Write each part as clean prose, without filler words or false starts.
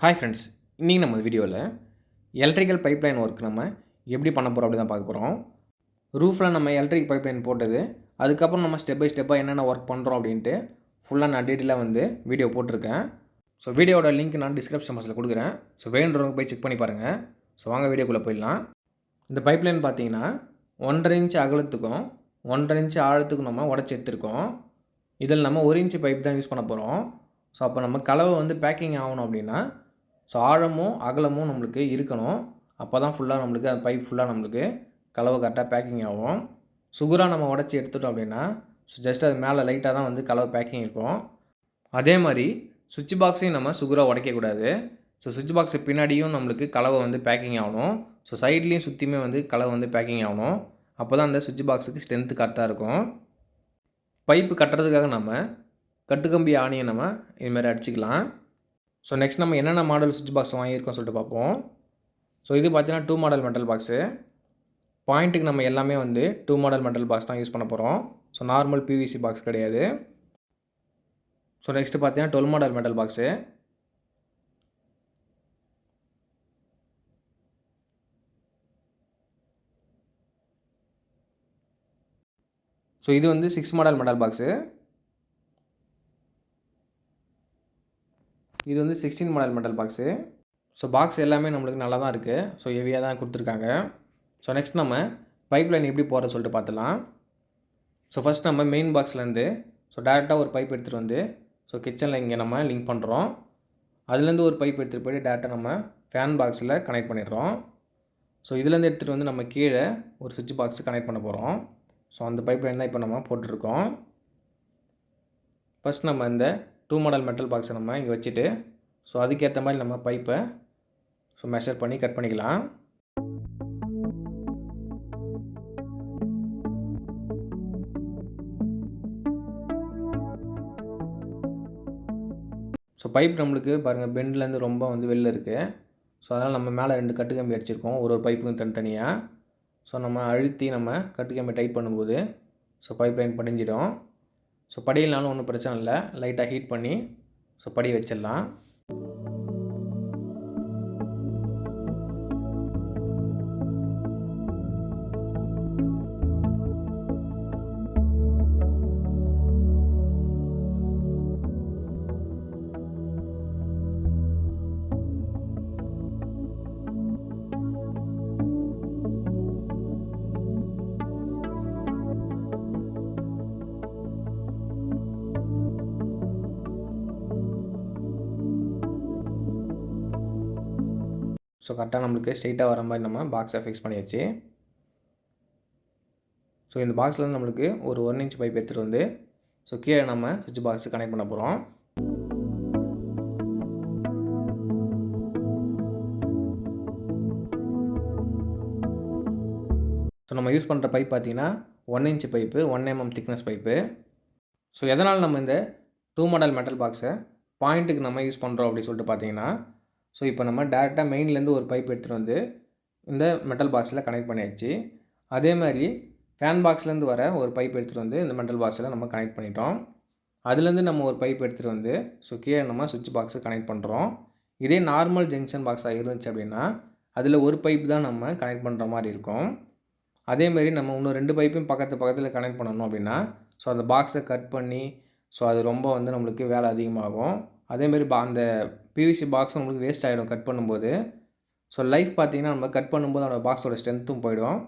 Hi friends, இன்றைக்கி நம்ம வீடியோவில் எலக்ட்ரிக்கல் பைப்லைன் ஒர்க் நம்ம எப்படி பண்ண போகிறோம் அப்படி தான் பார்க்க போகிறோம். ரூஃபில் நம்ம எலக்ட்ரிக் பைப்லைன் போட்டது, அதுக்கப்புறம் நம்ம ஸ்டெப் பை ஸ்டெப்பாக என்னென்ன ஒர்க் பண்ணுறோம் அப்படின்ட்டு ஃபுல்லாக நான் டீட்டெயிலாக வீடியோ போட்டிருக்கேன். ஸோ வீடியோட லிங்க் நான் டிஸ்கிரிப்ஷன் பாக்ஸில் கொடுக்குறேன். ஸோ வேணுன்றவங்க போய் செக் பண்ணி பாருங்கள். ஸோ வாங்க வீடியோக்குள்ளே போயிடலாம். இந்த பைப்லைன் பார்த்தீங்கன்னா 1.5 இன்ச் அகலத்துக்கும் 1.5 இன்ச் ஆழத்துக்கும் நம்ம உடச்சி எடுத்துருக்கோம். இதில் நம்ம 1 இன்ச் பைப் தான் யூஸ் பண்ண போகிறோம். ஸோ அப்போ நம்ம கலவை பேக்கிங் ஆகணும் அப்படின்னா ஸோ ஆழமும் அகலமும் நம்மளுக்கு இருக்கணும். அப்போ தான் ஃபுல்லாக நம்மளுக்கு அந்த பைப் ஃபுல்லாக நம்மளுக்கு கலவை கரெக்டாக பேக்கிங் ஆகும். சுகுராக நம்ம உடச்சி எடுத்துட்டோம் அப்படின்னா ஸோ ஜஸ்ட் அது மேலே லைட்டாக தான் கலவை பேக்கிங் இருக்கும். அதே மாதிரி சுவிட்ச் பாக்ஸையும் நம்ம சுகுராக உடைக்கக்கூடாது. ஸோ சுவிட்ச் பாக்ஸு பின்னாடியும் நம்மளுக்கு கலவை பேக்கிங் ஆகணும். ஸோ சைட்லேயும் சுற்றியுமே கலவை பேக்கிங் ஆகணும். அப்போ தான் அந்த சுவிட்ச் பாக்ஸுக்கு ஸ்ட்ரென்த்து கரெக்டாக இருக்கும். பைப்பு கட்டுறதுக்காக நம்ம கட்டுக்கம்பி ஆணியை நம்ம இதுமாதிரி அடிச்சிக்கலாம். ஸோ நெக்ஸ்ட் நம்ம என்னென்ன மாடல் சுவிட்ச் பாக்ஸ் வாங்கியிருக்கோம் சொல்லிட்டு பார்ப்போம். ஸோ இது பார்த்தீங்கன்னா 2 மாடல் மெட்டல் பாக்ஸு. பாயிண்ட்டுக்கு நம்ம எல்லாமே 2 மாடல் மெட்டல் பாக்ஸ் தான் யூஸ் பண்ண போகிறோம். ஸோ நார்மல் பிவிசி பாக்ஸ் கிடையாது. ஸோ நெக்ஸ்ட்டு பார்த்தீங்கன்னா 12 மாடல் மெட்டல் பாக்ஸு. ஸோ இது 6 மாடல் மெட்டல் பாக்ஸு. இது 16 model metal box. So box எல்லாமே நம்மளுக்கு நல்லா தான் இருக்குது. ஸோ ஹெவியாக தான் கொடுத்துருக்காங்க. ஸோ நெக்ஸ்ட் நம்ம பைப் லைன் எப்படி போகிறது சொல்லிட்டு பார்த்துலாம். ஸோ ஃபஸ்ட் நம்ம மெயின் பாக்ஸ்லேருந்து ஸோ டேரெக்டாக ஒரு பைப் எடுத்துகிட்டு ஸோ கிச்சனில் இங்கே நம்ம லிங்க் பண்ணுறோம். அதுலேருந்து ஒரு பைப் எடுத்துகிட்டு போய்ட்டு டேரெக்டாக நம்ம ஃபேன் பாக்ஸில் கனெக்ட் பண்ணிடுறோம். ஸோ இதுலேருந்து எடுத்துகிட்டு நம்ம கீழே ஒரு சுவிட்ச் பாக்ஸு கனெக்ட் பண்ண போகிறோம். ஸோ அந்த பைப் லைன் தான் இப்போ நம்ம போட்டிருக்கோம். ஃபஸ்ட் நம்ம இந்த 2 மாடல் மெட்டல் பாக்ஸை நம்ம இங்கே வச்சுட்டு ஸோ அதுக்கேற்ற மாதிரி நம்ம பைப்பை ஸோ மெஷர் பண்ணி கட் பண்ணிக்கலாம். ஸோ பைப் நம்மளுக்கு பாருங்கள் பெண்ட்லேருந்து ரொம்ப வெளில இருக்குது. ஸோ அதனால் நம்ம மேலே 2 கட்டு கம்பி அடிச்சிருக்கோம், ஒரு பைப்புக்கும் தனித்தனியாக. ஸோ நம்ம அழுத்தி நம்ம கட்டு கம்பி டைட் பண்ணும்போது ஸோ பைப் லைன் படிஞ்சிடும். ஸோ படியினாலும் ஒன்றும் பிரச்சனை இல்லை, லைட்டாக ஹீட் பண்ணி ஸோ படி வச்சிடலாம். ஸோ கரெக்டாக நம்மளுக்கு ஸ்ட்ரெயிட்டாக வர மாதிரி நம்ம பாக்ஸை ஃபிக்ஸ் பண்ணியாச்சு. ஸோ இந்த பாக்ஸில் நம்மளுக்கு ஒரு 1 இன்ச் பைப் எடுத்துகிட்டு ஸோ கீழே நம்ம சுவிட்ச் பாக்ஸு கனெக்ட் பண்ண போகிறோம். ஸோ நம்ம யூஸ் பண்ணுற பைப் பார்த்திங்கன்னா 1 inch pipe, 1 mm thickness pipe. So எதனால் நம்ம இந்த 2 மாடல் மெட்டல் பாக்ஸை பாயிண்ட்டுக்கு நம்ம யூஸ் பண்ணுறோம் அப்படின்னு சொல்லிட்டு பார்த்தீங்கன்னா ஸோ இப்போ நம்ம டேரெக்டாக மெயின்லேருந்து ஒரு பைப் எடுத்துகிட்டு இந்த மெட்டல் பாக்ஸில் கனெக்ட் பண்ணியாச்சு. அதே மாதிரி ஃபேன் பாக்ஸ்லேருந்து வர ஒரு பைப் எடுத்துகிட்டு இந்த மெட்டல் பாக்ஸில் நம்ம கனெக்ட் பண்ணிட்டோம். அதுலேருந்து நம்ம ஒரு பைப் எடுத்துகிட்டு ஸோ கீழே நம்ம சுவிட்ச் பாக்ஸை கனெக்ட் பண்ணுறோம். இதே நார்மல் ஜங்ஷன் பாக்ஸாக இருந்துச்சு அப்படின்னா அதில் ஒரு பைப் தான் நம்ம கனெக்ட் பண்ணுற மாதிரி இருக்கும். அதேமாரி நம்ம இன்னும் 2 பைப்பையும் பக்கத்தில் கனெக்ட் பண்ணணும் அப்படின்னா ஸோ அந்த பாக்ஸை கட் பண்ணி ஸோ அது ரொம்ப நம்மளுக்கு வேலை அதிகமாகும். அதேமாரி அந்த பிவிசி பாக்ஸும் நம்மளுக்கு வேஸ்ட் ஆகிடும் கட் பண்ணும்போது. ஸோ லைஃப் பார்த்திங்கன்னா நம்ம கட் பண்ணும்போது அந்த பாக்ஸோட ஸ்ட்ரென்த்தும் போயிடும்.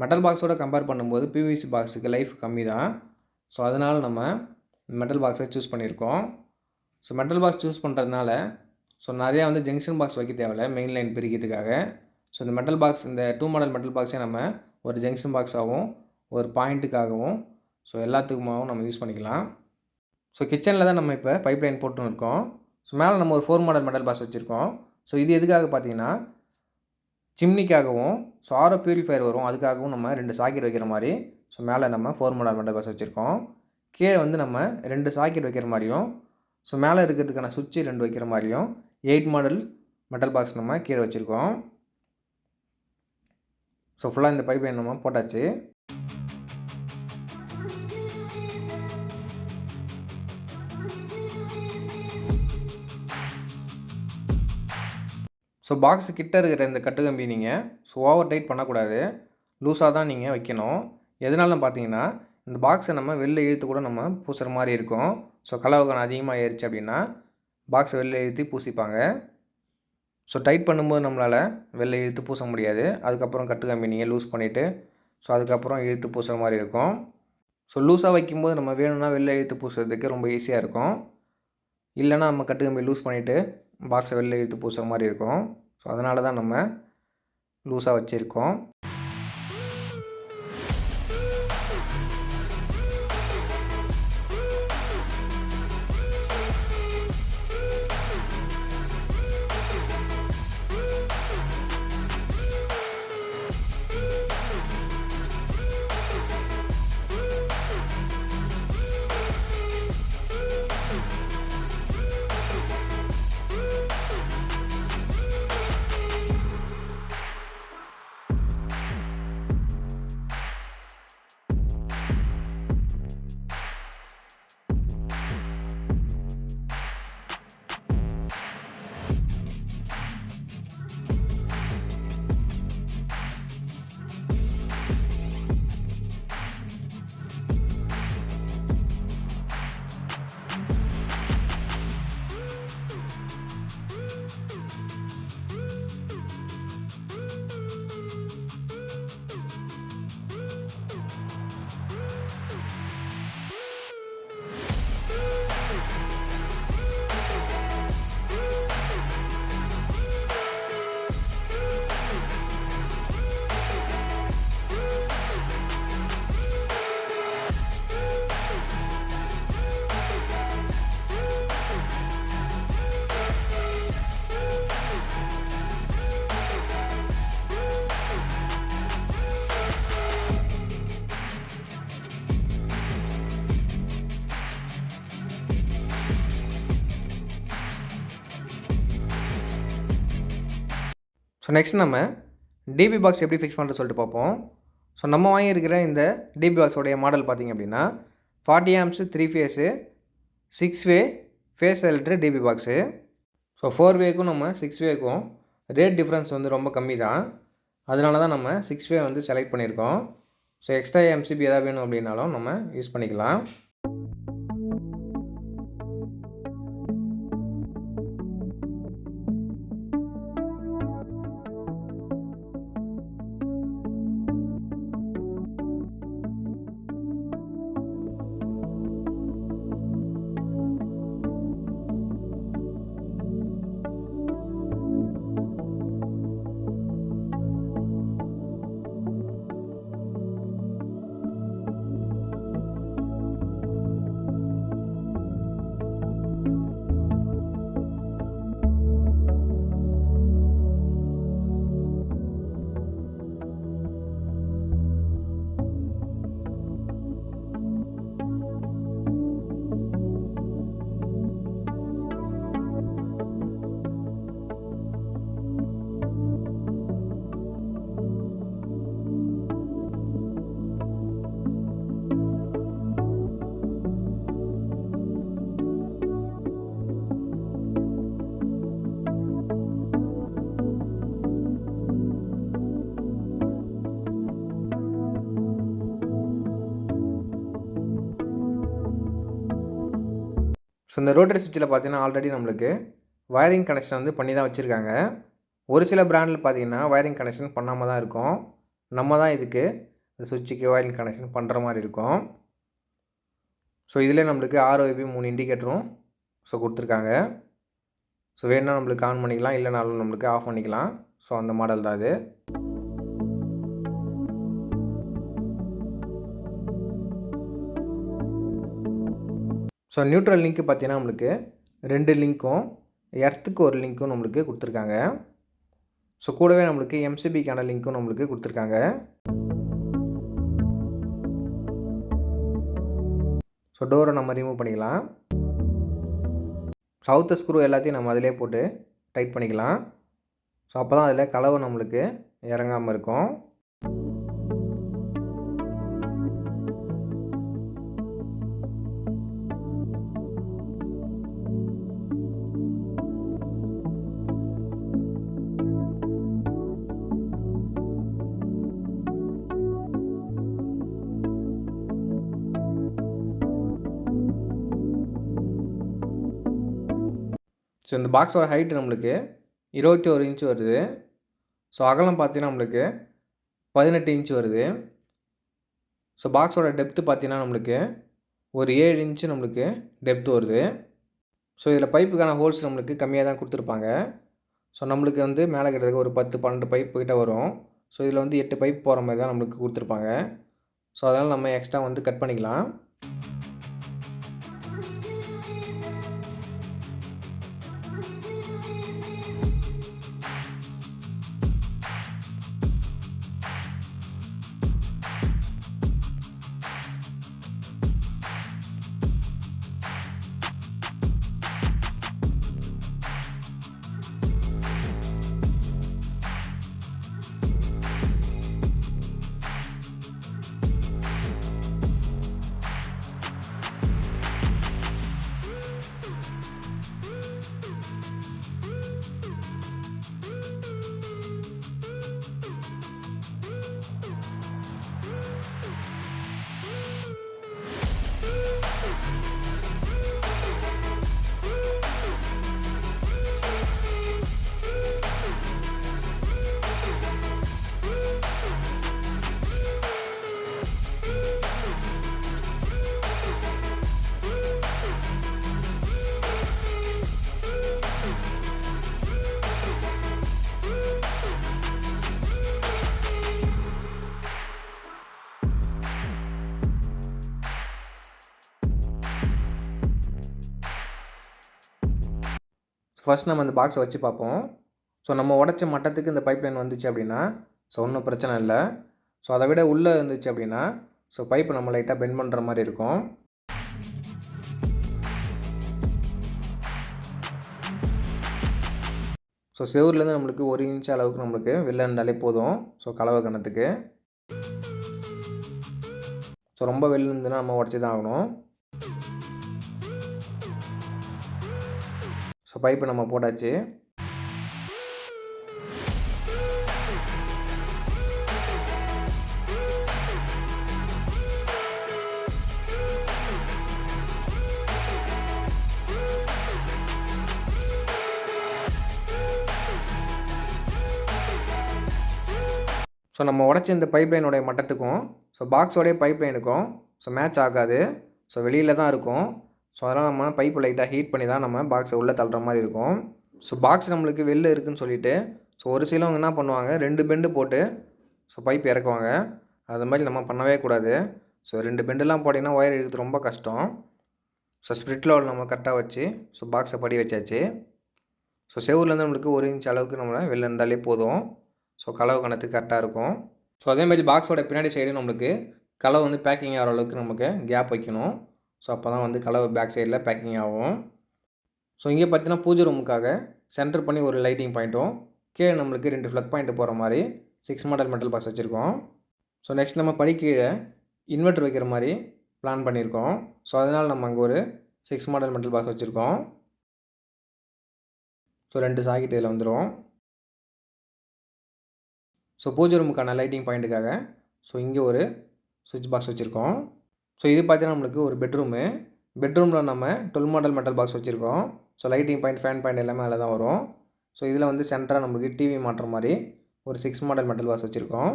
மெட்டல் பாக்ஸோட கம்பேர் பண்ணும்போது பிவிசி பாக்ஸுக்கு லைஃப் கம்மி தான். ஸோ அதனால் நம்ம மெட்டல் பாக்ஸை சூஸ் பண்ணியிருக்கோம். ஸோ மெட்டல் பாக்ஸ் சூஸ் பண்ணுறதுனால ஸோ நிறையா ஜங்ஷன் பாக்ஸ் வைக்க தேவையில்லை மெயின் லைன் பிரிக்கிறதுக்காக. ஸோ இந்த மெட்டல் பாக்ஸ் இந்த 2 மாடல் மெட்டல் பாக்ஸை நம்ம ஒரு ஜங்ஷன் பாக்ஸாகவும் ஒரு பாயிண்ட்டுக்காகவும் ஸோ எல்லாத்துக்குமாகவும் நம்ம யூஸ் பண்ணிக்கலாம். ஸோ கிச்சனில் தான் நம்ம இப்போ பைப் லைன் போட்டுன்னு இருக்கோம். ஸோ மேலே நம்ம ஒரு 4 மாடல் மெட்டல் பாக்ஸ் வச்சுருக்கோம். ஸோ இது எதுக்காக பார்த்தீங்கன்னா சிம்னிக்காகவும் ஸோ ஆரோ பியூரிஃபையர் வரும், அதுக்காகவும் நம்ம 2 சாக்கெட் வைக்கிற மாதிரி ஸோ மேலே நம்ம 4 மாடல் மெட்டல் பாக்ஸ் வச்சுருக்கோம். கீழே நம்ம 2 சாக்கெட் வைக்கிற மாதிரியும் ஸோ மேலே இருக்கிறதுக்கான சுவிட்சு 2 வைக்கிற மாதிரியும் 8 மாடல் மெட்டல் பாக்ஸ் நம்ம கீழே வச்சுருக்கோம். ஸோ ஃபுல்லாக இந்த பைப் லைன் நம்ம போட்டாச்சு. ஸோ பாக்ஸு கிட்ட இருக்கிற இந்த கட்டுக்கம்பி நீங்கள் ஓவர் டைட் பண்ணக்கூடாது, லூஸாக தான் நீங்கள் வைக்கணும். எதனாலன்னு பார்த்தீங்கன்னா, இந்த பாக்ஸை நம்ம வெளில இழுத்து கூட நம்ம பூசுகிற மாதிரி இருக்கும். ஸோ கலவகம் அதிகமாக ஏறிச்சு அப்படின்னா பாக்ஸை வெளில இழுத்து பூசிப்பாங்க. ஸோ டைட் பண்ணும்போது நம்மளால் வெளில இழுத்து பூச முடியாது. அதுக்கப்புறம் கட்டுக்கம்பி நீங்கள் லூஸ் பண்ணிவிட்டு ஸோ அதுக்கப்புறம் இழுத்து பூசுகிற மாதிரி இருக்கும். ஸோ லூஸாக வைக்கும்போது நம்ம வேணும்னா வெளில இழுத்து பூசுறதுக்கு ரொம்ப ஈஸியாக இருக்கும். இல்லைனா நம்ம கட்டுக்கம்பி லூஸ் பண்ணிவிட்டு பாக்ஸை வெளில இழுத்து பூசுகிற மாதிரி இருக்கும். ஸோ அதனால தான் நம்ம லூஸாக வச்சுருக்கோம். ஸோ நெக்ஸ்ட் நம்ம டிபி பாக்ஸ் எப்படி ஃபிக்ஸ் பண்ணுறது சொல்லிட்டு பார்ப்போம். ஸோ நம்ம வாங்கியிருக்கிற இந்த டிபி பாக்ஸோடைய மாடல் பார்த்திங்க அப்படின்னா 40 amps 3 phase 6 way phase electric DB box. So 4 வேக்கும் நம்ம 6 வேக்கும் ரேட் டிஃப்ரென்ஸ் வந்து ரொம்ப கம்மி தான். அதனால தான் நம்ம 6 வே வந்து செலக்ட் பண்ணியிருக்கோம். ஸோ எக்ஸ்ட்ரா எம்சிபி எதாவது வேணும் அப்படின்னாலும் நம்ம யூஸ் பண்ணிக்கலாம். ஸோ இந்த ரோட்டரி சுவிட்சில் பார்த்தீங்கன்னா ஆல்ரெடி நம்மளுக்கு வயரிங் கனெக்ஷன் வந்து பண்ணி தான் வச்சுருக்காங்க. ஒரு சில பிராண்டில் பார்த்தீங்கன்னா வயரிங் கனெக்ஷன் பண்ணாமல் தான் இருக்கும். நம்ம தான் இதுக்கு இந்த சுவிட்சுக்கு வயரிங் கனெக்ஷன் பண்ணுற மாதிரி இருக்கும். ஸோ இதில் நம்மளுக்கு ROB 3 இண்டிகேட்டரும் ஸோ கொடுத்துருக்காங்க. ஸோ வேணுன்னா நம்மளுக்கு ஆன் பண்ணிக்கலாம், இல்லைனாலும் நம்மளுக்கு ஆஃப் பண்ணிக்கலாம். ஸோ அந்த மாடல் தான் இது. ஸோ நியூட்ரல் லிங்க்கு பார்த்தீங்கன்னா நம்மளுக்கு 2 லிங்க்கும் எர்த்துக்கு ஒரு லிங்க்கும் நம்மளுக்கு கொடுத்துருக்காங்க. ஸோ கூடவே நம்மளுக்கு எம்சிபிக்கான லிங்க்கும் நம்மளுக்கு கொடுத்துருக்காங்க. ஸோ டோரை நம்ம ரிமூவ் பண்ணிக்கலாம். சவுத்து ஸ்க்ரூ எல்லாத்தையும் நம்ம அதிலே போட்டு டைட் பண்ணிக்கலாம். ஸோ அப்போ தான் அதில் கலவை நம்மளுக்கு இறங்காமல் இருக்கும். ஸோ இந்த பாக்ஸோட ஹைட் நம்மளுக்கு 21 இன்ச் வருது. ஸோ அகலம் பார்த்தீங்கன்னா நம்மளுக்கு 18 இன்ச் வருது. ஸோ பாக்ஸோட டெப்த்து பார்த்தீங்கன்னா நம்மளுக்கு ஒரு 7 இன்ச்சு நம்மளுக்கு டெப்த் வருது. ஸோ இதில் பைப்புக்கான ஹோல்ஸ் நம்மளுக்கு கம்மியாக தான் கொடுத்துருப்பாங்க. ஸோ நம்மளுக்கு வந்து மேலே கிட்டத்தட்ட ஒரு 10, 12 பைப் கிட்ட வரும். ஸோ இதில் வந்து 8 பைப் போகிற மாதிரி தான் நம்மளுக்கு கொடுத்துருப்பாங்க. ஸோ அதனால் நம்ம எக்ஸ்ட்ரா வந்து கட் பண்ணிக்கலாம். ஃபர்ஸ்ட் நம்ம இந்த பாக்ஸை வச்சு பார்ப்போம். ஸோ நம்ம உடச்ச மட்டத்துக்கு இந்த பைப் லைன் வந்துச்சு அப்படின்னா ஸோ ஒன்றும் பிரச்சனை இல்லை. ஸோ அதை விட உள்ளே இருந்துச்சு அப்படின்னா ஸோ பைப்பை நம்ம லைட்டாக பெண்ட் பண்ணுற மாதிரி இருக்கும். ஸோ செவுர்லேருந்து நம்மளுக்கு 1 இன்ச் அளவுக்கு நம்மளுக்கு வெளில இருந்தாலே போதும். ஸோ கலவை கணத்துக்கு. ஸோ ரொம்ப வெளில இருந்துன்னா நம்ம உடச்சி தான் ஆகணும். ஸோ பைப்பு நம்ம போட்டாச்சு. ஸோ நம்ம உடச்ச இந்த பைப் லைனுடைய மட்டத்துக்கும் ஸோ பாக்ஸோடைய பைப் லைனுக்கும் ஸோ மேட்ச் ஆகாது. ஸோ வெளியில் தான் இருக்கும். ஸோ அதனால் நம்ம பைப்பு லைட்டாக ஹீட் பண்ணி தான் நம்ம பாக்ஸை உள்ளே தள்ளுற மாதிரி இருக்கும். ஸோ பாக்ஸ் நம்மளுக்கு வெளில இருக்குதுன்னு சொல்லிவிட்டு ஸோ ஒரு சிலவங்க என்ன பண்ணுவாங்க, 2 பெண்டு போட்டு ஸோ பைப் இறக்குவாங்க. அது மாதிரி நம்ம பண்ணவே கூடாது. ஸோ 2 பெண்டுலாம் போட்டிங்கன்னா ஒயர் எடுக்கிறது ரொம்ப கஷ்டம். ஸோ ஸ்ப்ரிட் லெவல் நம்ம கரெக்டாக வச்சு ஸோ பாக்ஸை படி வச்சாச்சு. ஸோ செவுர்லேருந்து நம்மளுக்கு 1 இன்ச் அளவுக்கு நம்ம வெளில இருந்தாலே போதும். ஸோ கலவை கணத்துக்கு கரெக்டாக இருக்கும். ஸோ அதேமாதிரி பாக்ஸோட பின்னாடி சைடு நம்மளுக்கு கலவை வந்து பேக்கிங் ஆகிற அளவுக்கு நமக்கு கேப் வைக்கணும். ஸோ அப்போ தான் வந்து கலவை பேக் சைடில் பேக்கிங் ஆகும். ஸோ இங்கே பார்த்தீங்கன்னா பூஜை ரூமுக்காக சென்டர் பண்ணி ஒரு லைட்டிங் பாயிண்ட்டும் கீழே நம்மளுக்கு 2 ஃப்ளக் பாயிண்ட் போகிற மாதிரி 6 மாடல் மெட்டல் பாக்ஸ் வச்சுருக்கோம். ஸோ நெக்ஸ்ட் நம்ம படி கீழே இன்வெர்ட்டர் வைக்கிற மாதிரி பிளான் பண்ணியிருக்கோம். ஸோ அதனால் நம்ம அங்கே ஒரு 6 மாடல் மெட்டல் பாக்ஸ் வச்சுருக்கோம். ஸோ 2 சாக்கெட் இதில் வந்துடும். ஸோ பூஜை ரூமுக்கான லைட்டிங் பாயிண்ட்டுக்காக ஸோ இங்கே ஒரு சுவிட்ச் பாக்ஸ் வச்சுருக்கோம். ஸோ இது பார்த்தீங்கன்னா நம்மளுக்கு ஒரு பெட்ரூமு. பெட்ரூமில் நம்ம 12 மாடல் மெட்டல் பாக்ஸ் வச்சுருக்கோம். So lighting point, fan point எல்லாமே அதில் தான் வரும். ஸோ இதில் வந்து சென்டராக நம்மளுக்கு டிவி மாட்டுற மாதிரி ஒரு 6 மாடல் மெட்டல் பாக்ஸ் வச்சுருக்கோம்.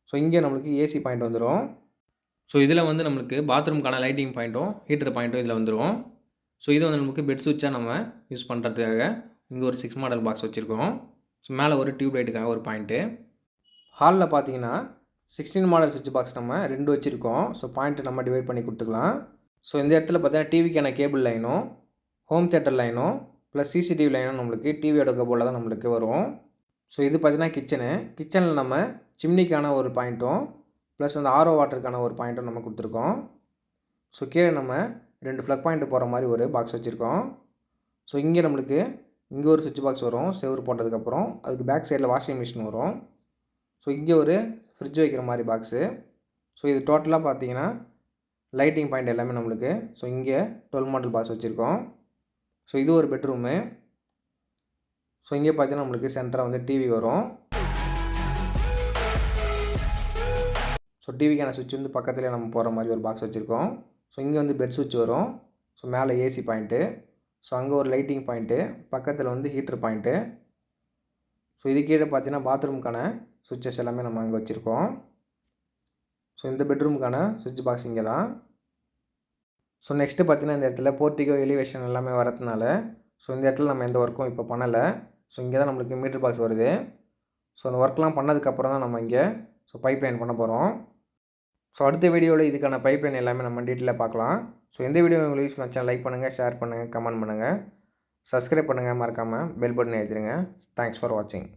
ஸோ இங்கே நம்மளுக்கு ஏசி பாயிண்ட் வந்துடும். ஸோ இதில் வந்து நம்மளுக்கு பாத்ரூம்க்கான லைட்டிங் பாயிண்ட்டும் ஹீட்டர் பாயிண்ட்டும் இதில் வந்துடும். ஸோ இது வந்து நமக்கு பெட் சுவிட்சாக நம்ம யூஸ் பண்ணுறதுக்காக இங்கே ஒரு 6 மாடல் பாக்ஸ் வச்சுருக்கோம். ஸோ மேலே ஒரு டியூப் லைட்டுக்காக ஒரு பாயிண்ட்டு. ஹாலில் பார்த்தீங்கன்னா 16 மாடல் சுவிட்ச் பாக்ஸ் நம்ம 2 வச்சுருக்கோம். ஸோ பாயிண்ட்டு நம்ம டிவைட் பண்ணி கொடுத்துக்கலாம். ஸோ இந்த இடத்துல பார்த்தீங்கன்னா டிவிக்கான கேபிள் லைனும் ஹோம் தியேட்டர் லைனும் ப்ளஸ் சிசிடிவி லைனும் நம்மளுக்கு டிவியோட கபோர்டில் தான் நம்மளுக்கு வரும். ஸோ இது பார்த்தீங்கன்னா கிச்சனில் நம்ம சிம்னிக்கான ஒரு பாயிண்ட்டும் ப்ளஸ் அந்த ஆரோ வாட்டருக்கான ஒரு பாயிண்ட்டும் நம்ம கொடுத்துருக்கோம். ஸோ கீழே நம்ம 2 ஃப்ளக் பாயிண்ட் போகிற மாதிரி ஒரு பாக்ஸ் வச்சுருக்கோம். ஸோ இங்கே நம்மளுக்கு இங்கே ஒரு சுவிட்ச் பாக்ஸ் வரும் செவுரு போட்டதுக்கப்புறம். அதுக்கு பேக் சைடில் வாஷிங் மிஷின் வரும். ஸோ இங்கே ஒரு ஃப்ரிட்ஜ் வைக்கிற மாதிரி பாக்ஸு. ஸோ இது டோட்டலாக பார்த்தீங்கன்னா லைட்டிங் பாயிண்ட் எல்லாமே நம்மளுக்கு. ஸோ இங்கே 12 மாடல் பாக்ஸ் வச்சுருக்கோம். ஸோ இது ஒரு பெட்ரூமு. ஸோ இங்கே பார்த்தீங்கன்னா நம்மளுக்கு சென்டராக வந்து டிவி வரும். ஸோ டிவிக்கான சுவிட்ச் வந்து பக்கத்துலேயே நம்ம போகிற மாதிரி ஒரு பாக்ஸ் வச்சுருக்கோம். ஸோ இங்கே வந்து பெட் சுவிட்ச் வரும். ஸோ மேலே ஏசி பாயிண்ட்டு. ஸோ அங்கே ஒரு லைட்டிங் பாயிண்ட்டு, பக்கத்தில் வந்து ஹீட்ரு பாயிண்ட்டு. ஸோ இது கீழே பார்த்தீங்கன்னா பாத்ரூமுக்கான சுவிட்சஸ் எல்லாமே நம்ம அங்கே வச்சுருக்கோம். ஸோ இந்த பெட்ரூமுக்கான சுவிட்ச் பாக்ஸ் இங்கே தான். ஸோ நெக்ஸ்ட்டு பார்த்தீங்கன்னா இந்த இடத்துல போர்ட்டிகோ எலிவேஷன் எல்லாமே வரதுனால ஸோ இந்த இடத்துல நம்ம எந்த ஒர்க்கும் இப்போ பண்ணலை. ஸோ இங்கே தான் நம்மளுக்கு மீட்டர் பாக்ஸ் வருது. ஸோ அந்த ஒர்க்லாம் பண்ணதுக்கப்புறம் தான் நம்ம இங்கே பைப் லைன் பண்ண போகிறோம். ஸோ அடுத்த வீடியோவில் இதுக்கான பைப் லைன் எல்லாமே நம்ம டீட்டெயிலாக பார்க்கலாம். ஸோ எந்த வீடியோ உங்களுக்கு யூஸ் பண்ணால் லைக் பண்ணுங்கள், ஷேர் பண்ணுங்கள், கமெண்ட் பண்ணுங்கள், சப்ஸ்கிரைப் பண்ணுங்கள், மறக்காமல் பெல் பட்டன் எழுதிடுங்க. தேங்க்ஸ் ஃபார் வாட்சிங்.